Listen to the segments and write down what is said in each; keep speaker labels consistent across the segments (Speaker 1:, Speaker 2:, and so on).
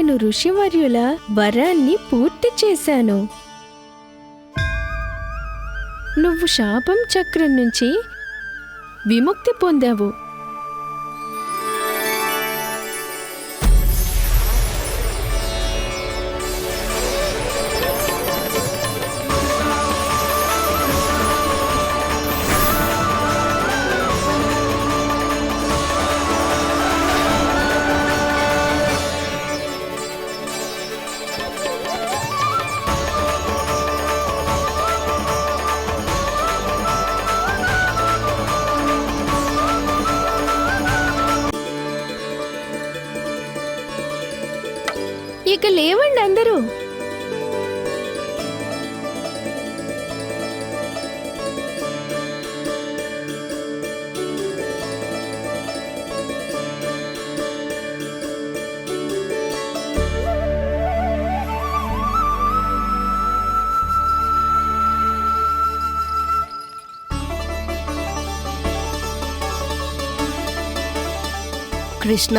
Speaker 1: నేను ఋషివర్యుల వరాన్ని పూర్తి చేశాను. నువ్వు శాపం చక్రం నుంచి విముక్తి పొందావు. ఇక లేవండి అందరూ.
Speaker 2: కృష్ణ,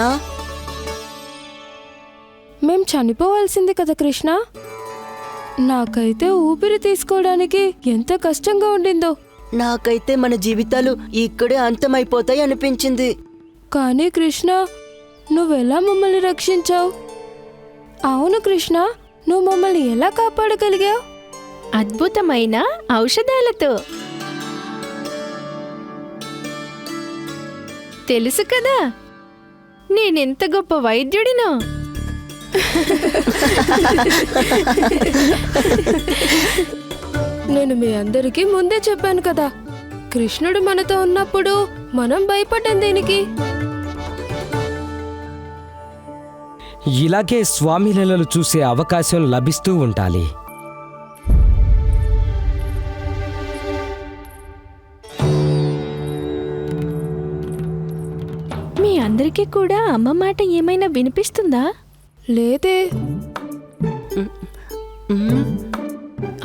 Speaker 3: మేం చనిపోవాల్సింది కదా కృష్ణ. నాకైతే ఊపిరి తీసుకోవడానికి ఎంత కష్టంగా ఉండిందో.
Speaker 2: నాకైతే మన జీవితాలు ఇక్కడే అంతమైపోతాయి అనిపించింది.
Speaker 3: కానీ కృష్ణ, నువ్వెలా మమ్మల్ని రక్షించావు? అవును కృష్ణ, నువ్వు మమ్మల్ని ఎలా కాపాడగలిగావు?
Speaker 1: అద్భుతమైన ఔషధాలతో. తెలుసు కదా నేనెంత గొప్ప వైద్యుడినో.
Speaker 3: నేను మీ అందరికీ ముందే చెప్పాను కదా, కృష్ణుడు మనతో ఉన్నప్పుడు మనం భయపడ్డం దేనికి?
Speaker 4: ఇలాగే స్వామి లీలలు చూసే అవకాశం లభిస్తూ ఉండాలి.
Speaker 1: మీ అందరికీ కూడా అమ్మ మాట ఏమైనా వినిపిస్తుందా?
Speaker 3: లేదే.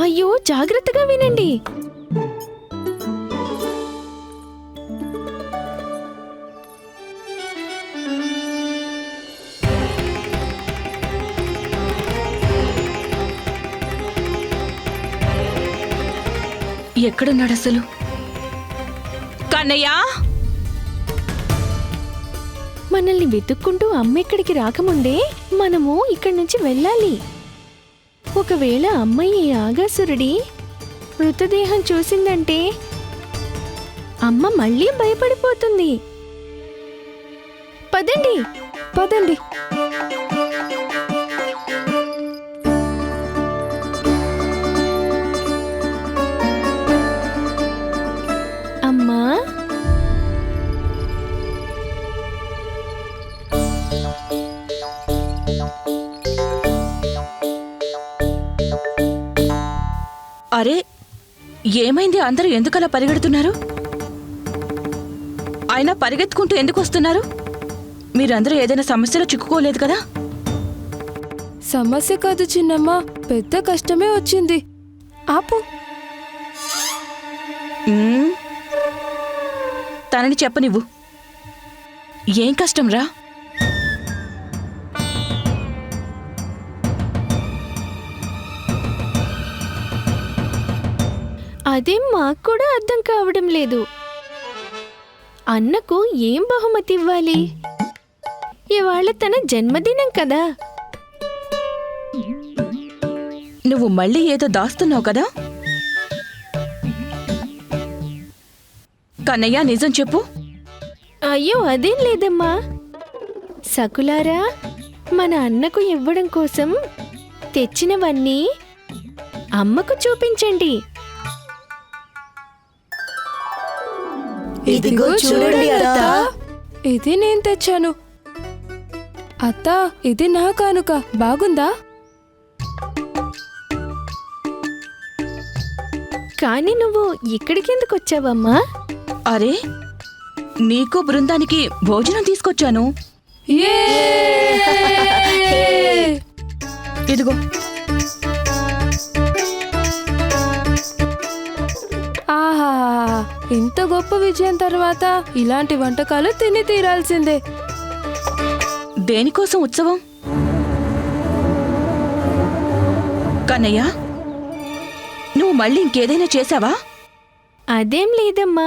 Speaker 1: అయ్యో, జాగ్రత్తగా వినండి.
Speaker 5: ఎక్కడున్నాడు అసలు? కన్నయ్య!
Speaker 1: మనల్ని వెతుక్కుంటూ అమ్మ ఇక్కడికి రాకముందే మనము ఇక్కడి నుంచి వెళ్ళాలి. ఒకవేళ అమ్మ ఈ ఆగాసురుడి మృతదేహం చూసిందంటే అమ్మ మళ్ళీ భయపడిపోతుంది. పదండి
Speaker 3: పదండి.
Speaker 1: అమ్మా,
Speaker 5: అరే, ఏమైంది? అందరూ ఎందుకలా పరిగెడుతున్నారు? అయినా పరిగెత్తుకుంటూ ఎందుకు వస్తున్నారు? మీరందరూ ఏదైనా సమస్యలో చిక్కుకోలేదు కదా?
Speaker 3: సమస్య కాదు చిన్నమ్మ, పెద్ద కష్టమే వచ్చింది. ఆపు.
Speaker 5: తనని చెప్పనివ్వు. ఏం కష్టం రా?
Speaker 1: అదేం మాకు కూడా అర్థం కావడం లేదు. అన్నకు ఏం బహుమతి ఇవ్వాలి? ఇవాళ తన జన్మదినం కదా.
Speaker 5: నువ్వు మళ్ళీ ఏదో దాస్తున్నావు కదా? కన్నయ్య, నిజం చెప్పు.
Speaker 1: అయ్యో, అదేం లేదమ్మా. సకులారా, మన అన్నకు ఇవ్వడం కోసం తెచ్చినవన్నీ అమ్మకు చూపించండి.
Speaker 2: ఇదిగో చూడండి అత్త.
Speaker 3: ఇది నేను తెచ్చాను. అత్త, ఇది నా కానుక. బాగుందా?
Speaker 1: కానీ నువ్వు ఇక్కడికి ఎందుకు వచ్చావమ్మా?
Speaker 5: అరే, నీకు బృందానికి భోజనం తీసుకొచ్చాను. ఇదిగో.
Speaker 3: ఆహా, ఇంత గొప్ప విజయం తర్వాత ఇలాంటి వంటకాలు తిని తీరాల్సిందే.
Speaker 5: దేనికోసం ఉత్సవం? కన్నయ్య, నువ్వు మళ్ళీ ఇంకేదైనా చేశావా?
Speaker 1: అదేం లేదమ్మా,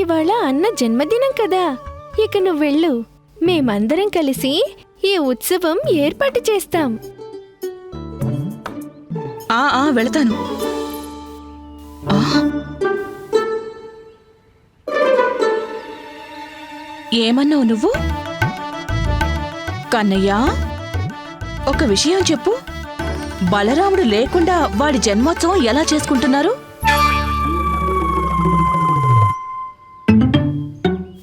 Speaker 1: ఇవాళ అన్న జన్మదినం కదా. ఇక నువ్వు వెళ్ళు, మేమందరం కలిసి ఈ ఉత్సవం ఏర్పాటు చేస్తాం.
Speaker 5: వెళతాను. ఏమన్నావు నువ్వు? కన్నయ్య, ఒక విషయం చెప్పు. బలరాముడు లేకుండా వాడి జన్మోత్సవం ఎలా చేసుకుంటున్నారు?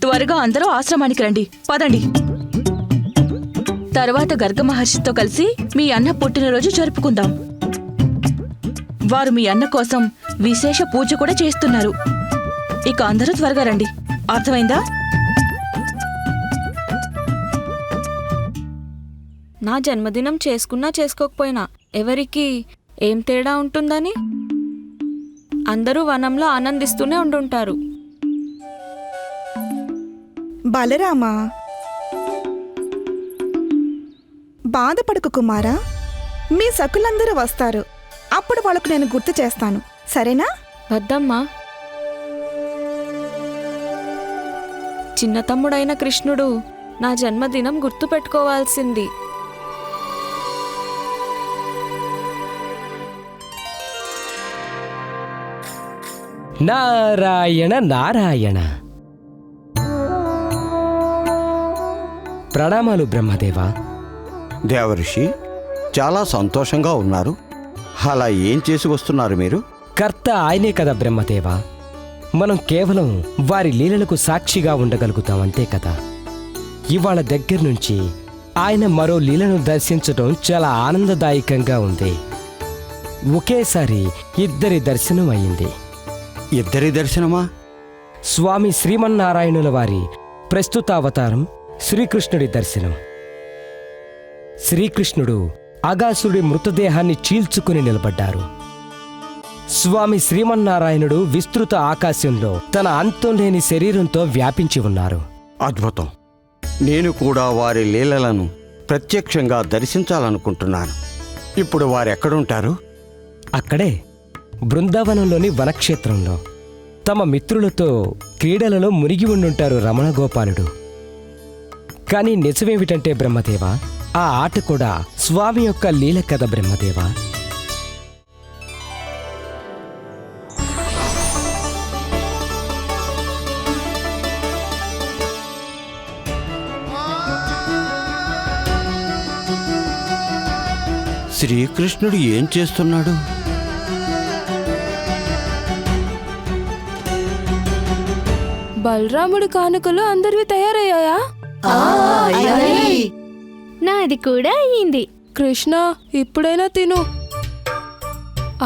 Speaker 5: త్వరగా అందరూ ఆశ్రమానికి రండి, పదండి. తర్వాత గర్గ మహర్షితో కలిసి మీ అన్న పుట్టినరోజు జరుపుకుందాం. వారు మీ అన్న కోసం విశేష పూజ కూడా చేస్తున్నారు. ఇక అందరూ త్వరగా రండి, అర్థమైందా?
Speaker 6: నా జన్మదినం చేసుకున్నా చేసుకోకపోయినా ఎవరికి ఏం తేడా ఉంటుందని అందరూ వనంలో ఆనందిస్తూనే ఉండుంటారు.
Speaker 7: బలరామా, బాధపడకు కుమారా. మీ సకులందరూ వస్తారు, అప్పుడు వాళ్ళకు నేను గుర్తు చేస్తాను, సరేనా?
Speaker 6: వద్దమ్మా, చిన్న తమ్ముడైన కృష్ణుడు నా జన్మదినం గుర్తు పెట్టుకోవాల్సింది.
Speaker 4: నారాయణ నారాయణ. ప్రణామాలు బ్రహ్మదేవా.
Speaker 8: దేవఋషి, చాలా సంతోషంగా ఉన్నారు. అలా ఏం చేసి వస్తున్నారు మీరు?
Speaker 4: కర్త ఆయనే కదా బ్రహ్మదేవా. మనం కేవలం వారి లీలలకు సాక్షిగా ఉండగలుగుతాం, అంతే కదా. ఇవాళ దగ్గర నుంచి ఆయన మరో లీలను దర్శించడం చాలా ఆనందదాయకంగా ఉంది. ఒకేసారి ఇద్దరి దర్శనం అయింది.
Speaker 8: ఇద్దరి దర్శనమా?
Speaker 4: స్వామి శ్రీమన్నారాయణుల వారి ప్రస్తుత అవతారం శ్రీకృష్ణుడి దర్శనం. శ్రీకృష్ణుడు అగాసుడి మృతదేహాన్ని చీల్చుకుని నిలబడ్డారు. స్వామి శ్రీమన్నారాయణుడు విస్తృత ఆకాశంలో తన అంతం లేని శరీరంతో వ్యాపించి ఉన్నారు.
Speaker 8: అద్భుతం. నేను కూడా వారి లీలలను ప్రత్యక్షంగా దర్శించాలనుకుంటున్నాను. ఇప్పుడు వారెక్కడుంటారు?
Speaker 4: అక్కడే బృందావనంలోని వనక్షేత్రంలో తమ మిత్రులతో క్రీడలలో మునిగి ఉండుంటారు రమణ గోపాలుడు. కాని నిజమేమిటంటే బ్రహ్మదేవా, ఆ ఆట కూడా స్వామి యొక్క లీల కదా బ్రహ్మదేవా.
Speaker 8: శ్రీకృష్ణుడు ఏం చేస్తున్నాడు?
Speaker 3: బలరాముడి కానుకలు అందరివి తయారయ్యాయా?
Speaker 1: నాది కూడా అయ్యింది.
Speaker 3: కృష్ణ, ఇప్పుడైనా తిను.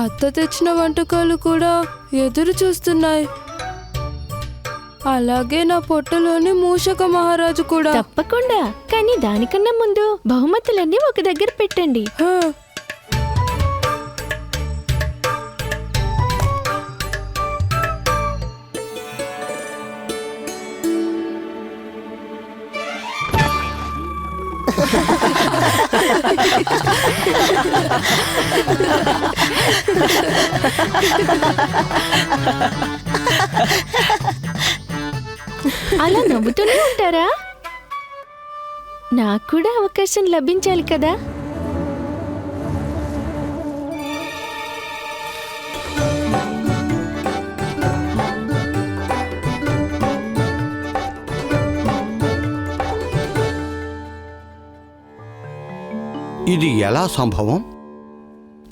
Speaker 3: అత్త తెచ్చిన వంటకాలు కూడా ఎదురు చూస్తున్నాయి. అలాగే నా పొట్టలోని మూషక మహారాజు కూడా.
Speaker 1: తప్పకుండా, కానీ దానికన్నా ముందు బహుమతులన్నీ ఒక దగ్గర పెట్టండి.
Speaker 3: హా,
Speaker 1: అలా నవ్వుతూనే ఉంటారా? నాకు కూడా అవకాశం లభించాలి కదా.
Speaker 8: ఇది ఎలా సంభవం?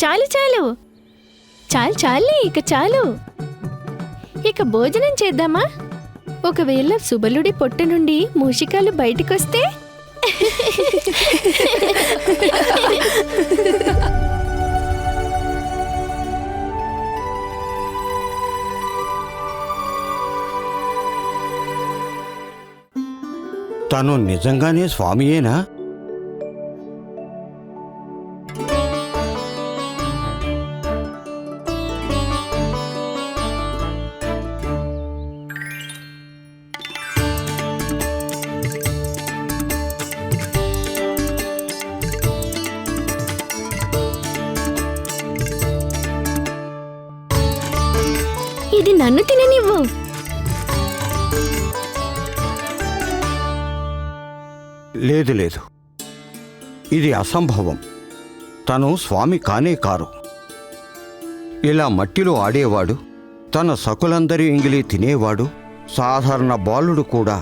Speaker 1: చాలు చాలు చాలు చాలే, ఇక చాలు. ఇక భోజనం చేద్దామా? ఒకవేళ సుబలుడి పొట్ట నుండి మూషికాలు బయటికొస్తే
Speaker 8: తను నిజంగానే స్వామియేనా?
Speaker 1: ఇది నన్ను తిననివ్వు.
Speaker 8: లేదు లేదు, ఇది అసంభవం. తను స్వామి కానే కారు. ఇలా మట్టిలో ఆడేవాడు, తన సకులందరి ఇంగిలి తినేవాడు, సాధారణ బాలుడు కూడా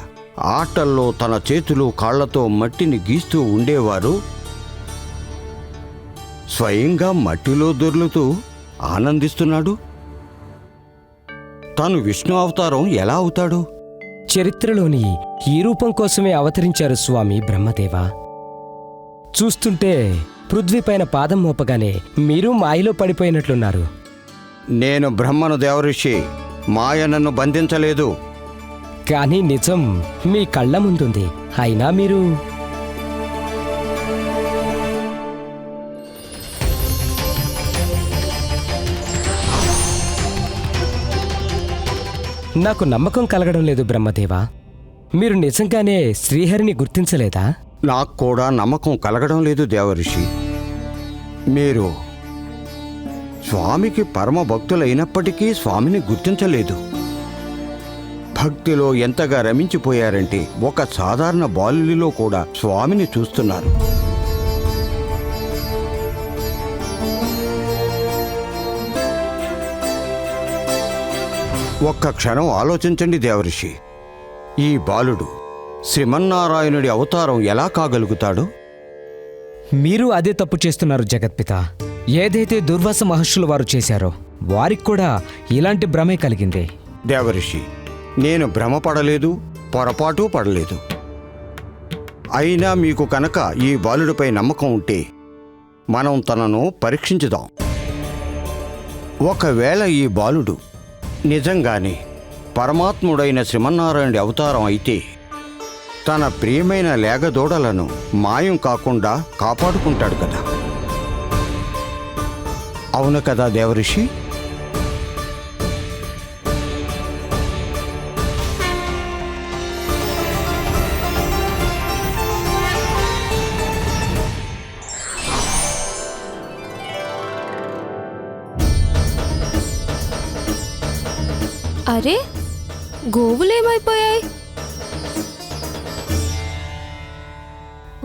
Speaker 8: ఆటల్లో తన చేతులు కాళ్లతో మట్టిని గీస్తూ ఉండేవారు. స్వయంగా మట్టిలో దొర్లుతూ ఆనందిస్తున్నాడు. తను విష్ణు అవతారం ఎలా అవుతాడు?
Speaker 4: చరిత్రలోని ఈ రూపం కోసమే అవతరించారు స్వామి బ్రహ్మదేవ. చూస్తుంటే పృథ్వీపైన పాదం మోపగానే మీరు మాయలో పడిపోయినట్లున్నారు.
Speaker 8: నేను బ్రహ్మను దేవఋషి, మాయ నన్ను బంధించలేదు.
Speaker 4: కానీ నిజం మీ కళ్ళ ముందుంది. అయినా మీరు నాకు నమ్మకం కలగడం లేదు బ్రహ్మదేవా. మీరు నిజంగానే శ్రీహరిని గుర్తించలేదా?
Speaker 8: నాకు కూడా నమ్మకం కలగడం లేదు దేవఋషి. మీరు స్వామికి పరమ భక్తులైనప్పటికీ స్వామిని గుర్తించలేదు. భక్తిలో ఎంతగా రమించిపోయారంటే ఒక సాధారణ బాలుడిలో కూడా స్వామిని చూస్తున్నారు. ఒక్క క్షణం ఆలోచించండి దేవఋషి. ఈ బాలుడు శ్రీమన్నారాయణుడి అవతారం ఎలా కాగలుగుతాడు?
Speaker 4: మీరు అదే తప్పు చేస్తున్నారు జగత్పిత. ఏదైతే దుర్వాస మహర్షులు వారు చేశారో వారికి కూడా ఇలాంటి భ్రమే కలిగింది.
Speaker 8: దేవఋషి, నేను భ్రమపడలేదు, పొరపాటు పడలేదు. అయినా మీకు కనుక ఈ బాలుడిపై నమ్మకం ఉంటే మనం తనను పరీక్షించుదాం. ఒకవేళ ఈ బాలుడు నిజంగానే పరమాత్ముడైన శ్రీమన్నారాయణుడి అవతారం అయితే తన ప్రియమైన లేగదూడలను మాయం కాకుండా కాపాడుకుంటాడు కదా. అవును కదా దేవఋషి?
Speaker 3: అరే, గోవులేమైపోయాయి?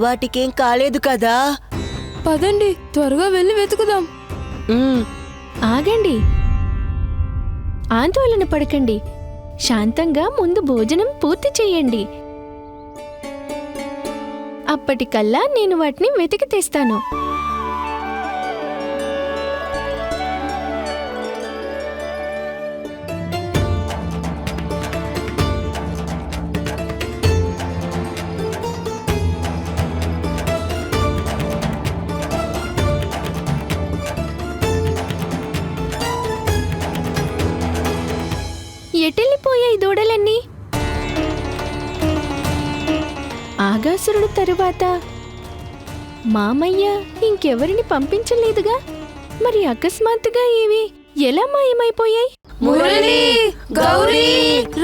Speaker 2: వాటికేం కాలేదు కదా.
Speaker 3: పదండి, త్వరగా వెళ్ళి వెతుకుదాం.
Speaker 1: ఆగండి, ఆందోళన పడకండి. శాంతంగా ముందు భోజనం పూర్తి చెయ్యండి. అప్పటికల్లా నేను వాటిని వెతికి తెస్తాను. ఎటెళ్ళిపోయాయి దూడలన్నీ? ఆగాసురుడు తరువాత మామయ్య ఇంకెవరిని పంపించలేదుగా, మరి అకస్మాత్తుగా ఇవి ఎలా మాయమైపోయాయి?
Speaker 3: మురళి, గౌరీ,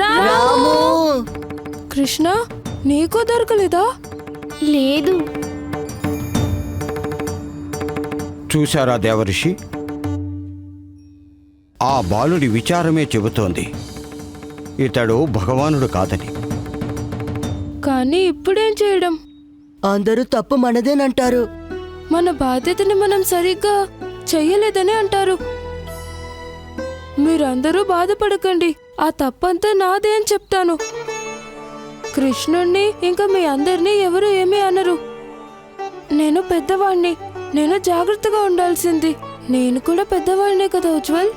Speaker 2: రాము!
Speaker 3: కృష్ణ, నీకు దొరకలేదా?
Speaker 1: లేదు.
Speaker 8: చూశారా దేవఋషి? ఆ బాలుడి విచారమే చెబుతోంది ఇతడు భగవానుడు కాదని.
Speaker 3: కానీ ఇప్పుడేం చేయడం?
Speaker 2: అందరూ తప్పు మనదేనంటారు.
Speaker 3: మన బాధ్యతని మనం సరిగ్గా చెయ్యలేదని అంటారు. మీరందరూ బాధపడకండి, ఆ తప్పంతా నాదే అని చెప్తాను. కృష్ణుణ్ణి ఇంకా మీ అందరినీ ఎవరు ఏమీ అనరు. నేను పెద్దవాణ్ణి, నేను జాగ్రత్తగా ఉండాల్సింది. నేను కూడా పెద్దవాణ్ణే కదా ఉజ్వల్.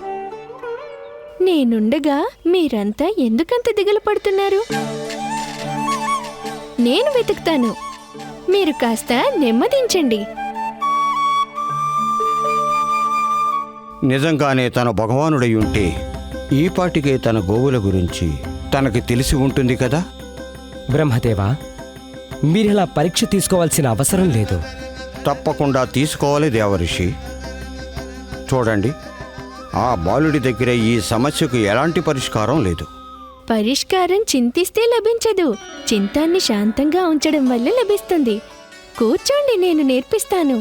Speaker 1: నేనుండగా మీరంతా ఎందుకంత దిగులు పడుతున్నారు? నేను వెతుకుతాను, మీరు కాస్త నెమ్మదించండి.
Speaker 8: నిజంగానే తన భగవానుడై ఉంటే ఈపాటికే తన గోవుల గురించి తనకి తెలిసి ఉంటుంది కదా.
Speaker 4: బ్రహ్మదేవా, మీరిలా పరీక్ష తీసుకోవాల్సిన అవసరం లేదు.
Speaker 8: తప్పకుండా తీసుకోవాలి దేవఋషి. చూడండి, ఆ బాలుడి దగ్గర ఈ సమస్యకు ఎలాంటి పరిష్కారం లేదు.
Speaker 1: పరిష్కారం చింతిస్తే లభించదు, చింతాన్ని శాంతంగా ఉంచడం వల్ల లభిస్తుంది. కూర్చోండి, నేను నేర్పిస్తాను.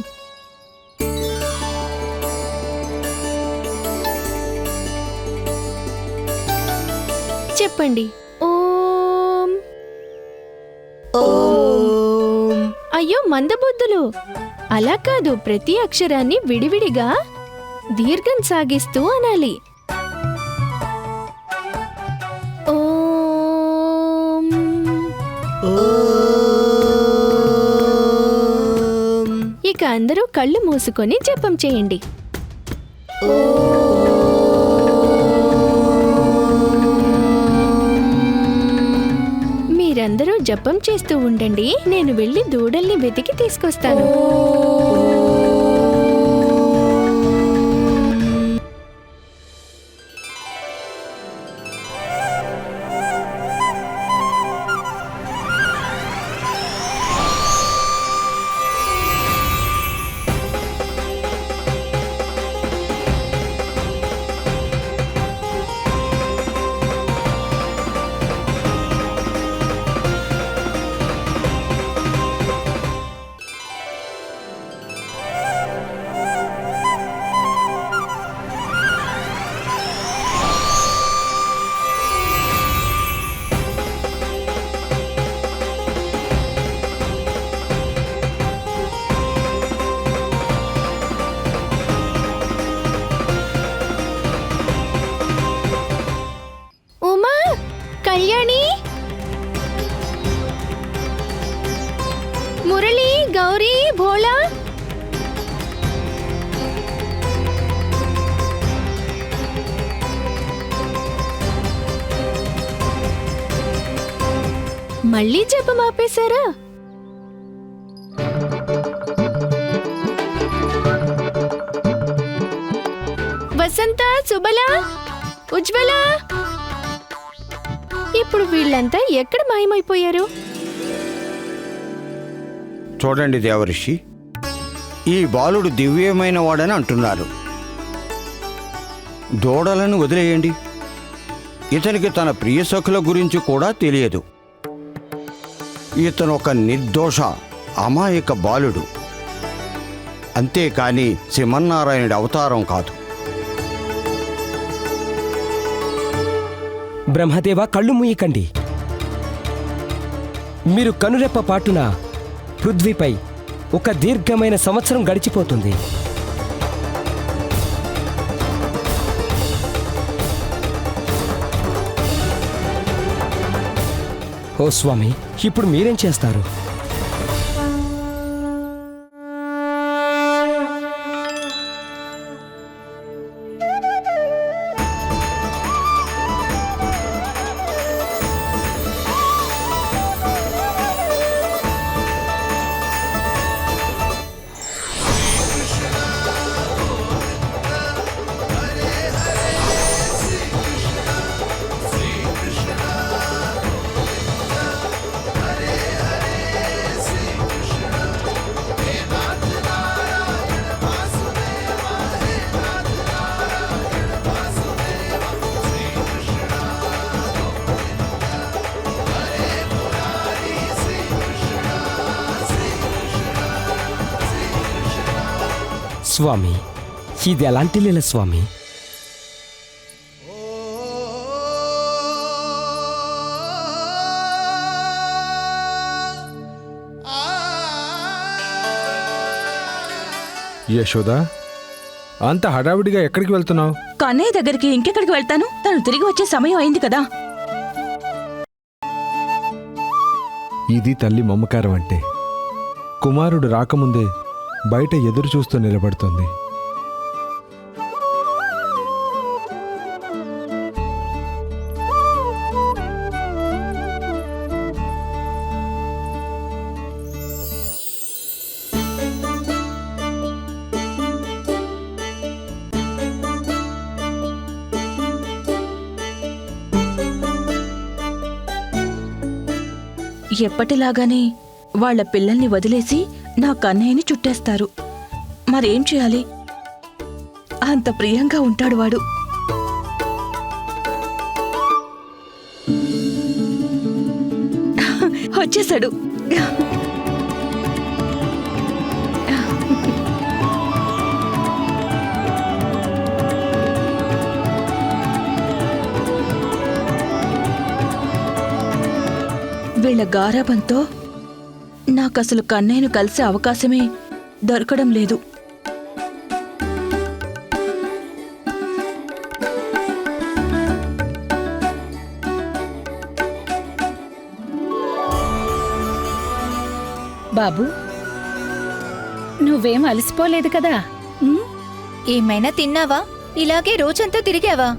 Speaker 1: చెప్పండి. ఓం.
Speaker 2: ఓం.
Speaker 1: అయ్యో మందబుద్ధులు, అలా కాదు, ప్రతి అక్షరాన్ని విడివిడిగా దీర్ఘం సాగిస్తూ అనాలి. ఓం.
Speaker 2: ఓం.
Speaker 1: ఇక అందరూ కళ్ళు మూసుకొని జపం చేయండి. మీరందరూ జపం చేస్తూ ఉండండి, నేను వెళ్ళి దూడల్ని వెతికి తీసుకొస్తాను. ఉమా, కళ్యాణి, మురళి, గౌరీ, భోళా, మళ్ళీ జపం ఆపేశారా? వసంత, సుబల, ఉజ్వల, ఇప్పుడు వీళ్ళంతా ఎక్కడ మాయమైపోయారు?
Speaker 8: చూడండి దేవరిషి, ఈ బాలుడు దివ్యమైన వాడని అంటున్నారు. దూడలను వదిలేయండి. ఇతనికి తన ప్రియ సఖుల గురించి కూడా తెలియదు. ఇతను ఒక నిర్దోష అమాయక బాలుడు, అంతేకాని శ్రీమన్నారాయణుడి అవతారం కాదు.
Speaker 4: బ్రహ్మదేవ, కళ్ళు మూయకండి. మీరు కనురెప్ప పాటున పృథ్వీపై ఒక దీర్ఘమైన సంవత్సరం గడిచిపోతుంది. ఓ స్వామి, ఇప్పుడు మీరేం చేస్తారు? స్వామి, ఇది ఎలాంటి లీల స్వామి?
Speaker 9: యశోదా, అంత హడావిడిగా ఎక్కడికి వెళ్తున్నావు?
Speaker 5: కన్నయ్య దగ్గరికి ఇంకెక్కడికి వెళ్తాను? తను తిరిగి వచ్చే సమయం అయింది కదా.
Speaker 9: ఇది తల్లి మమకారం అంటే. కుమారుడు రాకముందే బయట ఎదురు చూస్తూ నిలబడుతోంది.
Speaker 5: ఎప్పటిలాగానే వాళ్ళ పిల్లల్ని వదిలేసి నా కన్నయ్యని చుట్టేస్తారు. మరేం చేయాలి? అంత ప్రియంగా ఉంటాడు వాడు. వచ్చేసాడు. వీళ్ళ గారాబంతో నాకసలు కన్నయ్యను కలిసే అవకాశమే దొరకడం లేదు.
Speaker 10: బాబు, నువ్వేం అలసిపోలేదు కదా?
Speaker 11: ఏమైనా తిన్నావా? ఇలాగే రోజంతా తిరిగావా?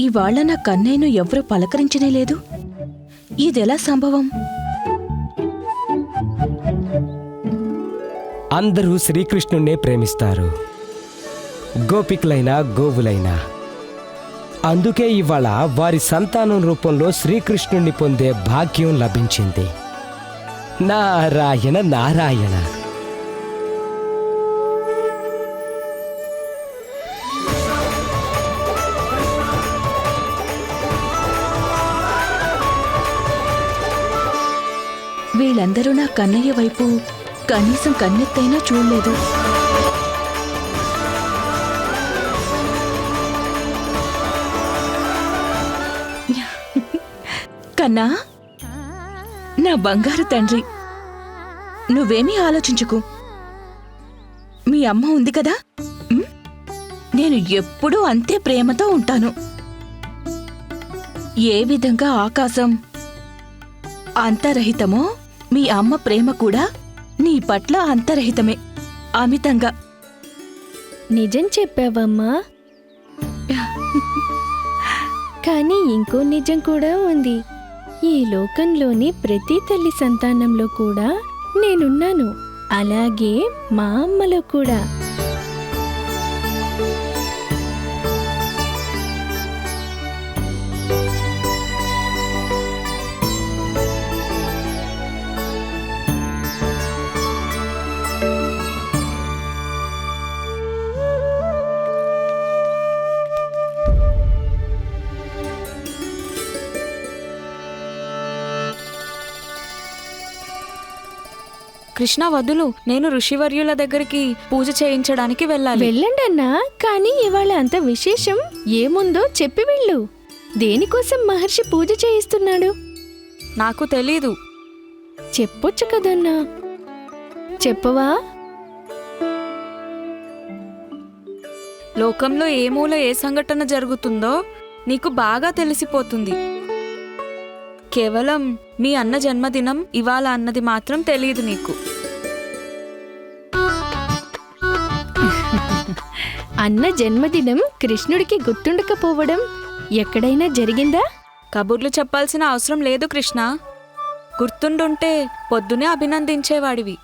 Speaker 5: ఇవాళ నా కన్నయ్యను ఎవరూ పలకరించనే లేదు. ఇదెలా సంభవం?
Speaker 4: అందరూ శ్రీకృష్ణుణ్ణే ప్రేమిస్తారు, గోపికలైనా గోవులైనా. అందుకే ఇవాళ వారి సంతానం రూపంలో శ్రీకృష్ణుణ్ణి పొందే భాగ్యం లభించింది. నారాయణ నారాయణ.
Speaker 5: వీళ్ళందరూ నా కన్నయ్య వైపు కనీసం కన్నెత్తైనా చూడలేదు. కన్నా, నా బంగారు తండ్రి, నువ్వేమీ ఆలోచించుకు. మీ అమ్మ ఉంది కదా, నేను ఎప్పుడూ అంతే ప్రేమతో ఉంటాను. ఏ విధంగా ఆకాశం అంతరహితమో మీ అమ్మ ప్రేమ కూడా నీ పట్ల అంతరహితమే, అమితంగా.
Speaker 1: నిజం చెప్పావమ్మా. కానీ ఇంకో నిజం కూడా ఉంది. ఈ లోకంలోని ప్రతి తల్లి సంతానంలో కూడా నేనున్నాను, అలాగే మా అమ్మలో కూడా.
Speaker 6: కృష్ణ వదులు, నేను ఋషివర్యుల దగ్గరికి పూజ చేయించడానికి వెళ్ళాలి.
Speaker 1: వెళ్ళండి అన్నా, కానీ ఇవాళ అంత విశేషం ఏముందో చెప్పి వెళ్ళు. దేనికోసం మహర్షి పూజ చేయిస్తున్నాడు?
Speaker 6: నాకు తెలీదు.
Speaker 1: చెప్పొచ్చు కదన్నా, చెప్పవా?
Speaker 6: లోకంలో ఏ మూల ఏ సంఘటన జరుగుతుందో నీకు బాగా తెలిసిపోతుంది. కేవలం మీ అన్న జన్మదినం ఇవాళ అన్నది మాత్రం తెలియదు నీకు.
Speaker 1: అన్న జన్మదినం కృష్ణుడికి గుర్తుండకపోవడం ఎక్కడైనా జరిగిందా?
Speaker 6: కబుర్లు చెప్పాల్సిన అవసరం లేదు కృష్ణ. గుర్తుండుంటే పొద్దునే అభినందించేవాడివి.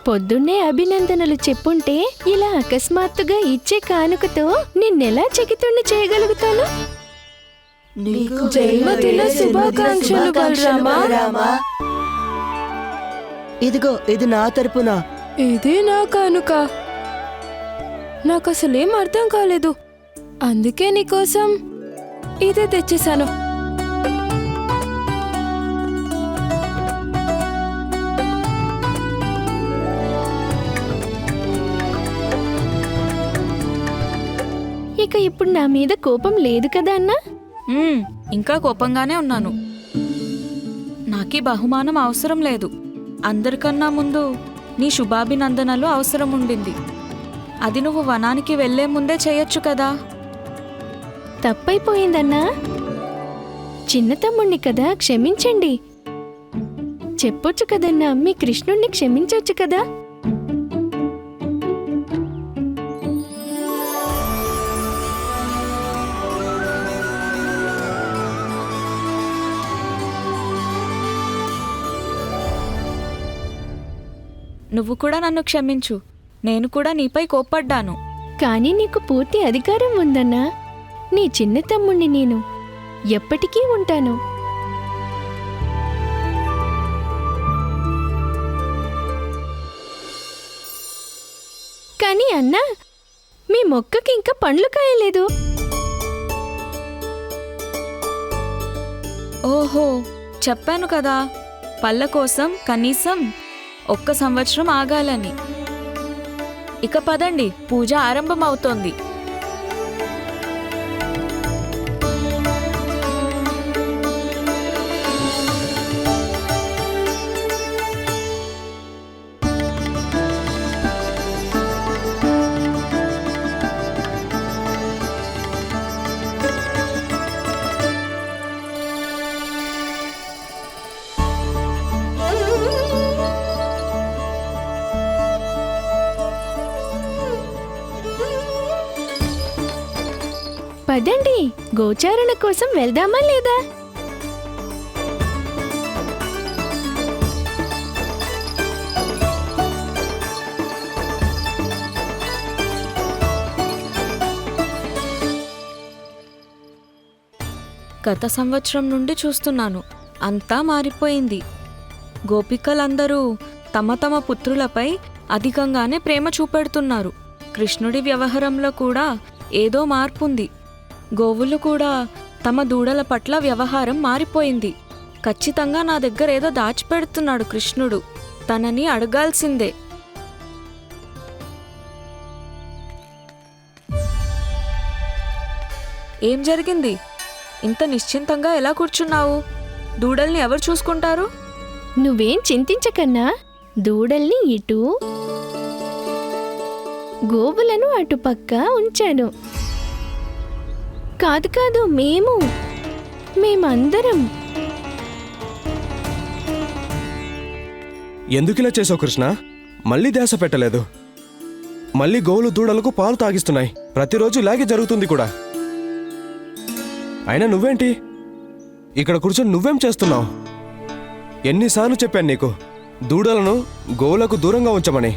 Speaker 1: పొద్దున్నే అభినందనలు చెప్పుంటే ఇలా అకస్మాత్తుగా ఇచ్చే కానుకతో నిన్నెలా చకితుణ్ణి చేయగలుగుతాను?
Speaker 3: జన్మదిన శుభాకాంక్షలు బలరామా.
Speaker 2: ఇదిగో, ఇది నా తరపున.
Speaker 3: ఇది నా కానుక. నాకసలేం అర్థం కాలేదు, అందుకే నీకోసం ఇదే తెచ్చేశాను.
Speaker 1: ఇక ఇప్పుడు నా మీద కోపం లేదు కదా అన్నా?
Speaker 6: ఇంకా కోపంగానే ఉన్నాను. నాకీ బహుమానం అవసరం లేదు. అందరికన్నా ముందు నీ శుభాభినందనలు అవసరం ఉండింది. అది నువ్వు వనానికి వెళ్లే ముందే చేయొచ్చు కదా.
Speaker 1: తప్పైపోయిందన్నా. చిన్న తమ్ముణ్ణి కదా, క్షమించండి. చెప్పొచ్చు కదన్నా, మీ కృష్ణుణ్ణి క్షమించొచ్చు కదా.
Speaker 6: నువ్వు కూడా నన్ను క్షమించు. నేను కూడా నీపై కోప్పడ్డాను.
Speaker 1: కానీ నీకు పూర్తి అధికారం ఉందన్నా. నీ చిన్న తమ్ముణ్ణి నేను ఎప్పటికీ ఉంటాను. కానీ అన్నా, మీ మొక్కకి ఇంకా పండ్లు కాయలేదు.
Speaker 6: ఓహో, చెప్పాను కదా పళ్ళ కోసం కనీసం 1 సంవత్సరం ఆగాలని. ఇక పదండి, పూజ ఆరంభమవుతోంది.
Speaker 1: పదండి, గోచారణ కోసం వెళ్దామా లేదా?
Speaker 6: గత సంవత్సరం నుండి చూస్తున్నాను, అంతా మారిపోయింది. గోపికలందరూ తమ తమ పుత్రులపై అధికంగానే ప్రేమ చూపెడుతున్నారు. కృష్ణుడి వ్యవహారంలో కూడా ఏదో మార్పుంది. గోవులు కూడా తమ దూడల పట్ల వ్యవహారం మారిపోయింది. ఖచ్చితంగా నా దగ్గర ఏదో దాచిపెడుతున్నాడు కృష్ణుడు. తనని అడగాల్సిందే. ఏం జరిగింది? ఇంత నిశ్చింతంగా ఎలా కూర్చున్నావు? దూడల్ని ఎవరు చూసుకుంటారు?
Speaker 1: నువ్వేం చింతించకన్నా, దూడల్ని ఇటు, గోవులను అటుపక్క ఉంచాను. కాదు కాదు, మేమందరం.
Speaker 9: ఎందుకిలా చేసావు కృష్ణ? మళ్ళీ ధ్యాస పెట్టలేదు. మళ్ళీ గోవులు దూడలకు పాలు తాగిస్తున్నాయి. ప్రతిరోజు ఇలాగే జరుగుతుంది కూడా. అయినా నువ్వేంటి ఇక్కడ కూర్చొని నువ్వేం చేస్తున్నావు? ఎన్నిసార్లు చెప్పాను నీకు దూడలను గోవులకు దూరంగా ఉంచమని.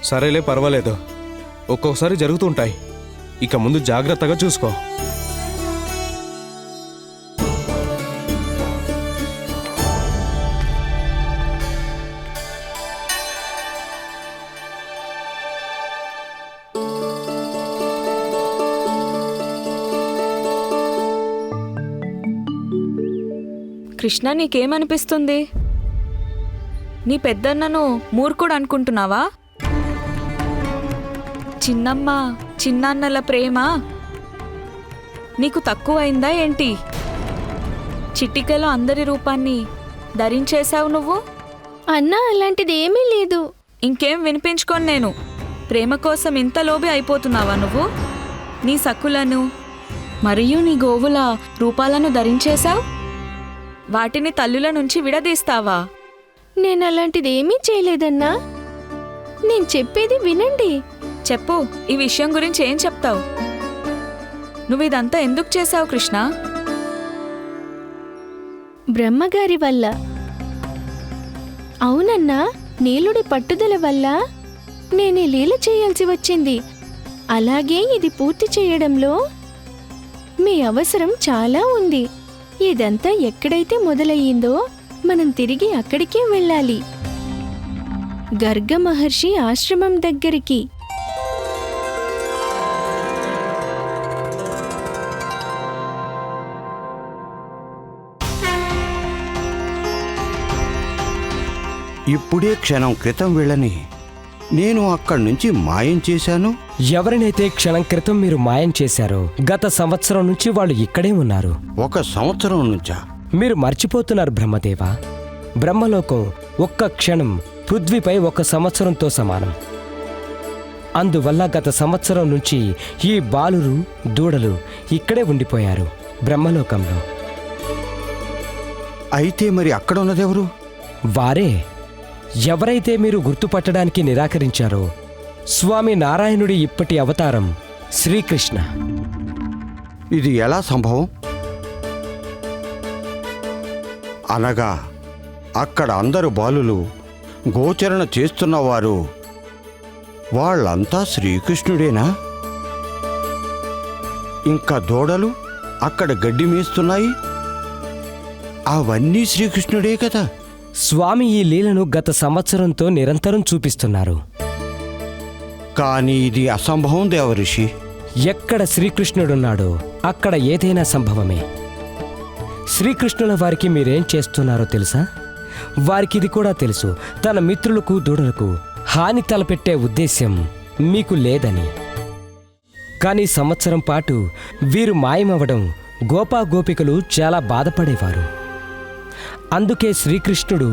Speaker 9: సరేలే, పర్వాలేదు. ఒక్కొక్కసారి జరుగుతుంటాయి. ఇక ముందు జాగ్రత్తగా చూసుకో.
Speaker 6: కృష్ణ, నీకేమనిపిస్తుంది? నీ పెద్దన్నను మూర్ఖుడు అనుకుంటున్నావా? చిన్నమ్మ చిన్నాన్నల ప్రేమ నీకు తక్కువైందా ఏంటి? చిటికెలో అందరి రూపాన్ని ధరించేశావు నువ్వు.
Speaker 1: అన్నా, అలాంటిది ఏమీ లేదు.
Speaker 6: ఇంకేం వినిపించుకోను నేను. ప్రేమ కోసం ఇంత లోబి అయిపోతున్నావా నువ్వు? నీ సక్కులను మరియు నీ గోవుల రూపాలను ధరించేశావు. వాటిని తల్లుల నుంచి విడదీస్తావా?
Speaker 1: నేను అలాంటిది ఏమీ చేయలేదన్నా. నేను చెప్పేది వినండి.
Speaker 6: చెప్పు, ఈ విషయం గురించి ఏం చెప్తావు? నువ్వు ఇదంతా ఎందుకు చేశావు కృష్ణ?
Speaker 1: బ్రహ్మగారి వల్ల. అవునన్నా, నీలుడి పట్టుదల వల్ల నేనే లీల చేయాల్సి వచ్చింది. అలాగే ఇది పూర్తి చేయడంలో మీ అవసరం చాలా ఉంది. ఇదంతా ఎక్కడైతే మొదలయ్యిందో మనం తిరిగి అక్కడికే వెళ్ళాలి, గర్గ మహర్షి ఆశ్రమం దగ్గరికి.
Speaker 8: ఇప్పుడే క్షణం క్రితం వీళ్ళని నేను అక్కడి నుంచి మాయం చేశాను.
Speaker 4: ఎవరినైతే క్షణం క్రితం మీరు మాయం చేశారో గత సంవత్సరం నుంచి వాళ్ళు ఇక్కడే ఉన్నారు.
Speaker 8: 1 సంవత్సరం నుంచా?
Speaker 4: మీరు మర్చిపోతున్నారు బ్రహ్మదేవ. బ్రహ్మలోకం ఒక్క క్షణం పృథ్వీపై 1 సంవత్సరంతో సమానం. అందువల్ల గత సంవత్సరం నుంచి ఈ బాలురు దూడలు ఇక్కడే ఉండిపోయారు బ్రహ్మలోకంలో.
Speaker 8: అయితే మరి అక్కడ ఉన్నదెవరు?
Speaker 4: వారే. ఎవరైతే మీరు గుర్తుపట్టడానికి నిరాకరించారో స్వామి నారాయణుడి ఇప్పటి అవతారం శ్రీకృష్ణ.
Speaker 8: ఇది ఎలా సంభవం? అనగా అక్కడ అందరు బాలులు గోచరణ చేస్తున్నవారు వాళ్ళంతా శ్రీకృష్ణుడేనా? ఇంకా దూడలు అక్కడ గడ్డి మేస్తున్నాయి, అవన్నీ శ్రీకృష్ణుడే కదా?
Speaker 4: స్వామి ఈ లీలను గత సంవత్సరంతో నిరంతరం చూపిస్తున్నారు.
Speaker 8: కానీ ఇది అసంభవం దేవఋషి.
Speaker 4: ఎక్కడ శ్రీకృష్ణుడున్నాడో అక్కడ ఏదైనా సంభవమే. శ్రీకృష్ణుల వారికి మీరేం చేస్తున్నారో తెలుసా? వారికి ఇది కూడా తెలుసు, తన మిత్రులకు దూడలకు హాని తలపెట్టే ఉద్దేశ్యం మీకు లేదని. కానీ సంవత్సరం పాటు వీరు మాయమవడం గోపాగోపికలు చాలా బాధపడేవారు. అందుకే శ్రీకృష్ణుడు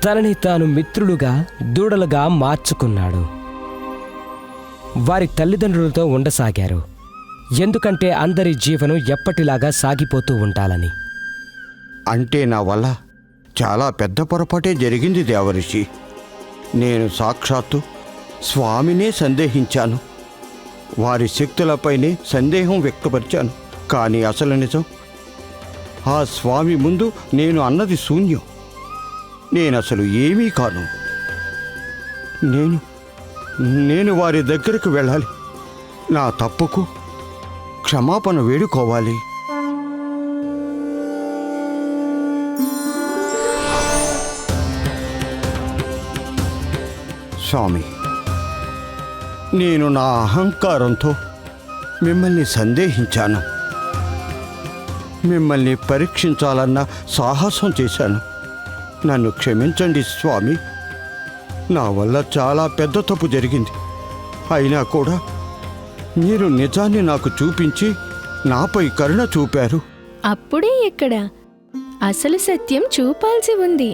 Speaker 4: తనని తాను మిత్రులుగా దూడలుగా మార్చుకున్నాడు. వారి తల్లిదండ్రులతో ఉండసాగారు, ఎందుకంటే అందరి జీవనం ఎప్పటిలాగా సాగిపోతూ ఉండాలని.
Speaker 8: అంటే నా వల్ల చాలా పెద్ద పొరపాటే జరిగింది దేవఋషి. నేను సాక్షాత్తు స్వామినే సందేహించాను, వారి శక్తులపైనే సందేహం వ్యక్తపరిచాను. కానీ అసలు నిజం, ఆ స్వామి ముందు నేను అన్నది శూన్యం. నేనసలు ఏమీ కాను. నేను వారి దగ్గరకు వెళ్ళాలి, నా తప్పుకు క్షమాపణ వేడుకోవాలి. స్వామి, నేను నా అహంకారంతో మిమ్మల్ని సందేహించాను, మిమ్మల్ని పరీక్షించాలన్న సాహసం చేశాను. నన్ను క్షమించండి స్వామి. నా వల్ల చాలా పెద్ద తప్పు జరిగింది. అయినా కూడా మీరు నిజాన్ని నాకు చూపించి నాపై కరుణ చూపారు.
Speaker 1: అప్పుడే ఎక్కడ అసలు సత్యం చూపాల్సి ఉంది.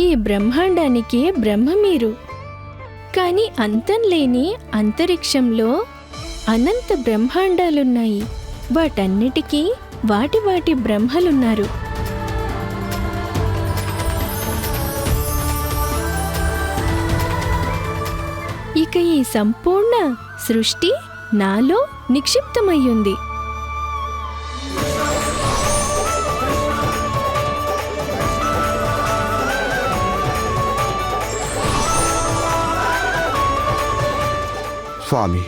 Speaker 1: ఈ బ్రహ్మాండానికి బ్రహ్మ మీరు. కానీ అంతం లేని అంతరిక్షంలో అనంత బ్రహ్మాండాలున్నాయి. వాటన్నిటికీ వాటి వాటి బ్రహ్మలున్నారు. ఇక ఈ సంపూర్ణ సృష్టి నాలో నిక్షిప్తమయ్యుంది.
Speaker 8: స్వామి,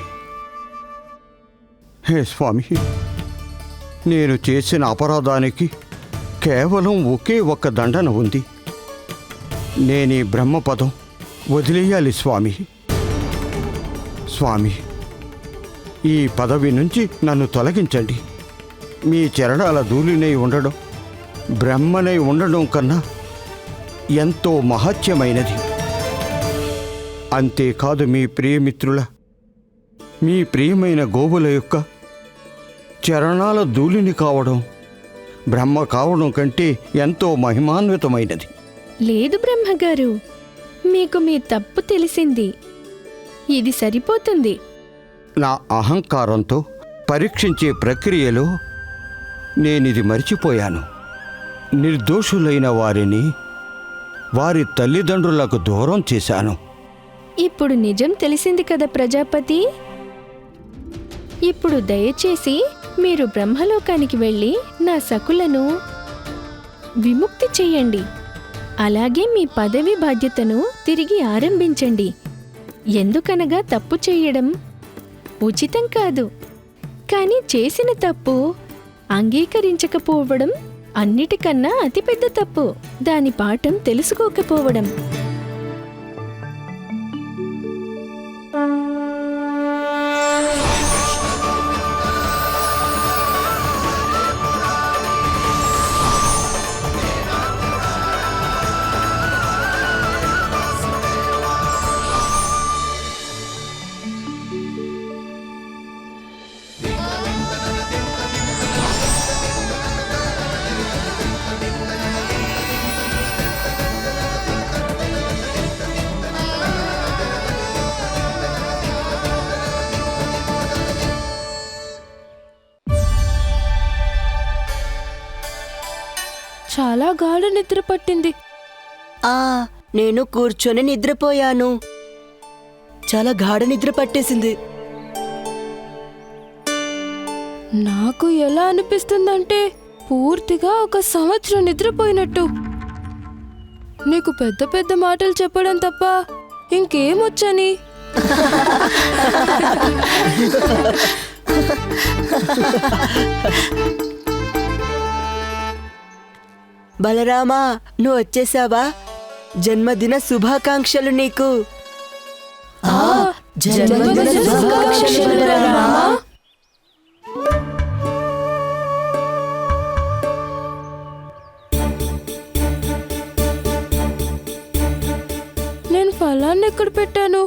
Speaker 8: హే స్వామి, నేను చేసిన అపరాధానికి కేవలం ఒకే ఒక్క దండన ఉంది. నేనీ బ్రహ్మపదం వదిలేయాలి స్వామి. స్వామి, ఈ పదవి నుంచి నన్ను తొలగించండి. మీ చరణాల ధూళినై ఉండడం బ్రహ్మనై ఉండడం కన్నా ఎంతో మహత్యమైనది. అంతేకాదు, మీ ప్రియమిత్రుల, మీ ప్రియమైన గోవుల యొక్క చరణాల ధూళిని కావడం బ్రహ్మ కావడం కంటే ఎంతో మహిమాన్వితమైనది.
Speaker 1: లేదు బ్రహ్మగారు, మీకు మీ తప్పు తెలిసింది. ఇది సరిపోతుంది.
Speaker 8: నా అహంకారంతో పరీక్షించే ప్రక్రియలో నేనిది మర్చిపోయాను. నిర్దోషులైన వారిని వారి తల్లిదండ్రులకు దూరం చేశాను.
Speaker 1: ఇప్పుడు నిజం తెలిసింది కదా ప్రజాపతి. ఇప్పుడు దయచేసి మీరు బ్రహ్మలోకానికి వెళ్ళి నా సకులను విముక్తి చెయ్యండి. అలాగే మీ పదవి బాధ్యతను తిరిగి ఆరంభించండి. ఎందుకనగా తప్పు చేయడం ఉచితం కాదు, కానీ చేసిన తప్పు అంగీకరించకపోవడం అన్నిటికన్నా అతిపెద్ద తప్పు. దాని పాఠం తెలుసుకోకపోవడం.
Speaker 3: చాలా గాఢ నిద్ర పట్టింది.
Speaker 2: నేను కూర్చొని నిద్రపోయాను. చాలా గాఢ నిద్ర పట్టేసింది.
Speaker 3: నాకు ఎలా అనిపిస్తుందంటే పూర్తిగా 1 సంవత్సరం నిద్రపోయినట్టు. నీకు పెద్ద పెద్ద మాటలు చెప్పడం తప్ప ఇంకేమొచ్చని.
Speaker 2: బలరామా, నువ్వు వచ్చేసావా? జన్మదిన శుభాకాంక్షలు నీకు. జన్మదిన శుభాకాంక్షలు బలరామా.
Speaker 3: నేను ఫలాన్ని ఎక్కడ పెట్టాను?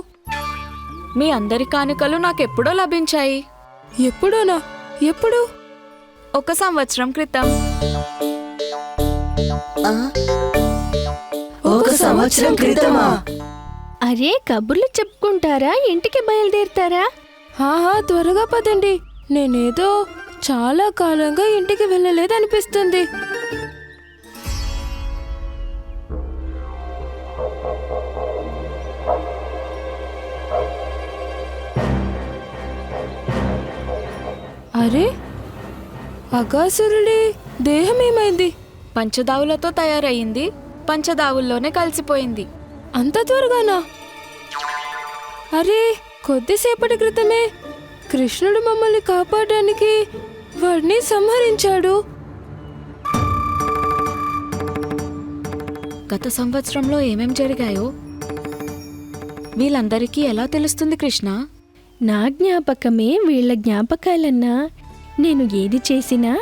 Speaker 6: మీ అందరి కానుకలు నాకెప్పుడో లభించాయి.
Speaker 3: ఎప్పుడోనా? ఎప్పుడు?
Speaker 6: 1 సంవత్సరం క్రితం.
Speaker 2: 1 సంవత్సరం క్రితమా?
Speaker 1: అరే, కబుర్లు చెప్పుకుంటారా, ఇంటికి బయలుదేరుతారా?
Speaker 3: త్వరగా పదండి. నేనేదో చాలా కాలంగా ఇంటికి వెళ్ళలేదనిపిస్తుంది. అరే, అగాసురుడి దేహం ఏమైంది?
Speaker 6: పంచదావులతో తయారయ్యింది. పంచదావుల్లోనే కలిసిపోయింది.
Speaker 3: అంత త్వరగానా? అరే, కొద్దిసేపటి క్రితమే కృష్ణుడు మమ్మల్ని కాపాడడానికి వాడిని సంహరించాడు.
Speaker 6: గత సంవత్సరంలో ఏమేం జరిగాయో వీళ్ళందరికీ ఎలా తెలుస్తుంది కృష్ణ?
Speaker 1: నా జ్ఞాపకమే వీళ్ళ జ్ఞాపకాలన్నా. నేను ఏది చేసినా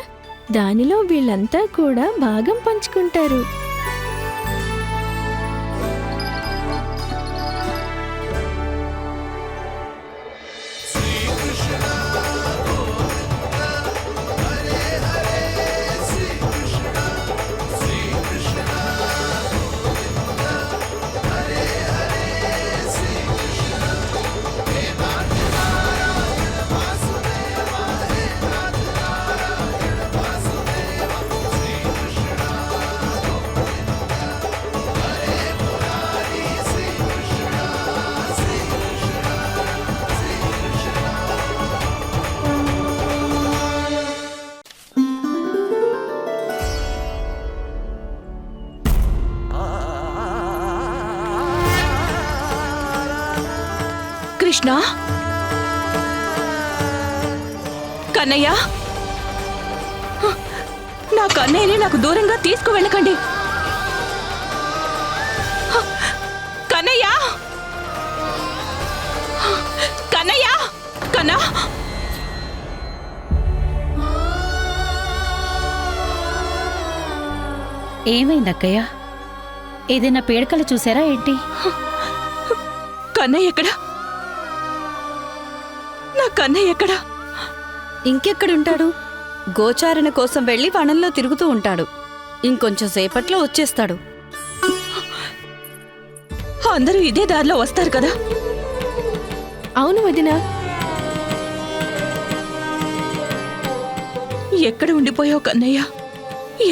Speaker 1: దానిలో వీళ్ళంతా కూడా భాగం పంచుకుంటారు.
Speaker 5: కృష్ణ, కన్నయ్య, నా కన్నయ్యని నాకు దూరంగా తీసుకువెళ్ళకండి. కన్నయ్య, కన్నయ్య, కన్నా.
Speaker 10: ఏమైంది అక్కయ్య? ఏదైనా పేడకలు చూసారా ఏంటి?
Speaker 5: కన్నయ్య ఎక్కడా? నా కన్నయ్య ఎక్కడా?
Speaker 10: ఇంకెక్కడుంటాడు? గోచారణ కోసం వెళ్ళి వనంలో తిరుగుతూ ఉంటాడు. ఇంకొంచెం సేపట్లో వచ్చేస్తాడు.
Speaker 5: అందరూ ఇదే దారిలో వస్తారు కదా.
Speaker 1: అవును వదినా.
Speaker 5: ఎక్కడ ఉండిపోయావు కన్నయ్య?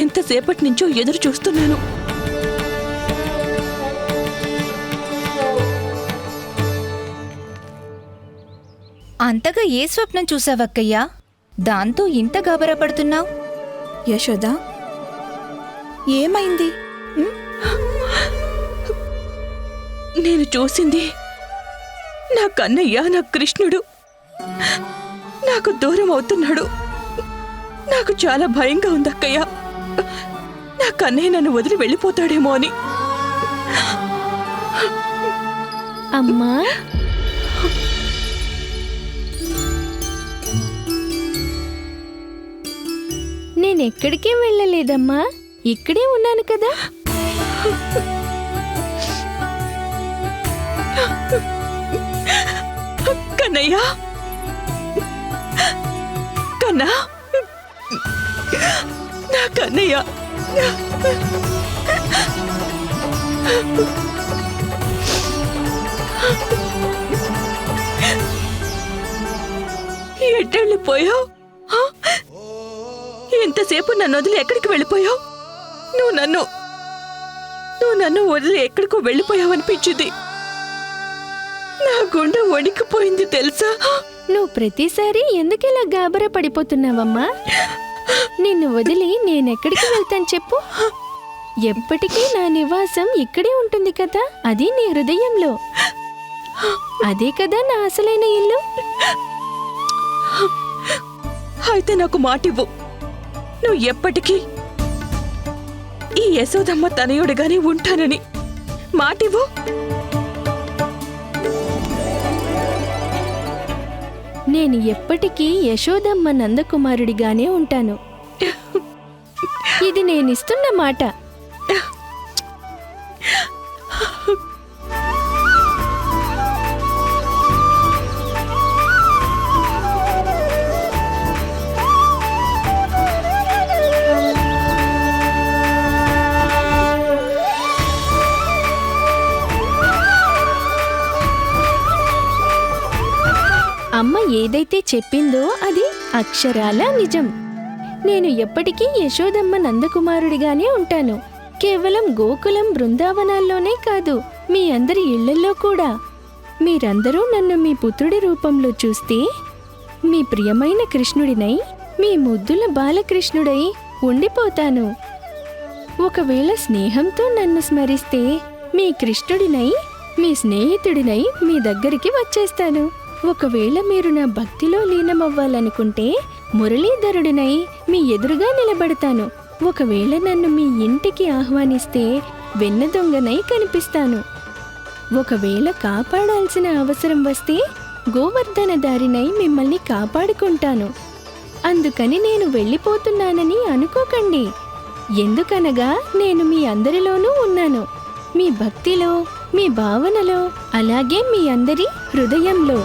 Speaker 5: ఎంతసేపటి నుంచో ఎదురు చూస్తున్నాను.
Speaker 11: అంతగా ఏ స్వప్నం చూసావక్కయ్యా? దాంతో ఇంత గాబరా పడుతున్నావు?
Speaker 7: యశోదా, ఏమైంది?
Speaker 5: నేను చూసింది నా కన్నయ్య, నా కృష్ణుడు నాకు దూరం అవుతున్నాడు. నాకు చాలా భయంగా ఉంది అక్కయ్య. నా కన్నయ్య నన్ను వదిలి వెళ్ళిపోతాడేమో అని.
Speaker 1: అమ్మా, నేనెక్కడికి వెళ్ళలేదమ్మా, ఇక్కడే ఉన్నాను కదా.
Speaker 5: కన్నయ్య, కన్నా, నా కన్నయ్య. ఎట్టెళ్ళిపోయావు? ఎంతసేపు నన్ను వదిలి ఎక్కడికి వెళ్ళిపోయావు? నువ్వు నన్ను వదిలి ఎక్కడికో వెళ్ళిపోయావనిపించింది. నా గుండె వణికిపోయింది తెలుసా?
Speaker 1: నువ్వు ప్రతిసారి ఎందుకిలా గాబరా పడిపోతున్నావమ్మా? నిన్ను వదిలి నేనెక్కడికి వెళ్తాను చెప్పు? ఎప్పటికీ నా నివాసం ఇక్కడే ఉంటుంది కదా, అది నీ హృదయంలో. అదే కదా నా అసలైన ఇల్లు.
Speaker 5: అయితే నాకు మాటివ్వు, నువ్వు ఎప్పటికీ ఈ యశోదమ్మ తనయుడిగానే ఉంటానని మాటివ్వు.
Speaker 1: నేను ఎప్పటికీ యశోదమ్మ నందకుమారుడిగానే ఉంటాను. ఇది నేనిస్తున్న మాట. అమ్మ ఏదైతే చెప్పిందో అది అక్షరాల నిజం. నేను ఎప్పటికీ యశోదమ్మ నందకుమారుడిగానే ఉంటాను. కేవలం గోకులం బృందావనాల్లోనే కాదు, మీ అందరి ఇళ్లల్లో కూడా. మీరందరూ నన్ను మీ పుత్రుడి రూపంలో చూస్తే మీ ప్రియమైన కృష్ణుడినై, మీ ముద్దుల బాలకృష్ణుడై ఉండిపోతాను. ఒకవేళ స్నేహంతో నన్ను స్మరిస్తే మీ కృష్ణుడినై, మీ స్నేహితుడినై మీ దగ్గరికి వచ్చేస్తాను. ఒకవేళ మీరు నా భక్తిలో లీనమవ్వాలనుకుంటే మురళీధరుడినై మీ ఎదురుగా నిలబడతాను. ఒకవేళ నన్ను మీ ఇంటికి ఆహ్వానిస్తే వెన్న దొంగనై కనిపిస్తాను. ఒకవేళ కాపాడాల్సిన అవసరం వస్తే గోవర్ధనదారినై మిమ్మల్ని కాపాడుకుంటాను. అందుకని నేను వెళ్ళిపోతున్నానని అనుకోకండి. ఎందుకనగా నేను మీ అందరిలోనూ ఉన్నాను. మీ భక్తిలో, మీ భావనలో, అలాగే మీ అందరి హృదయంలో.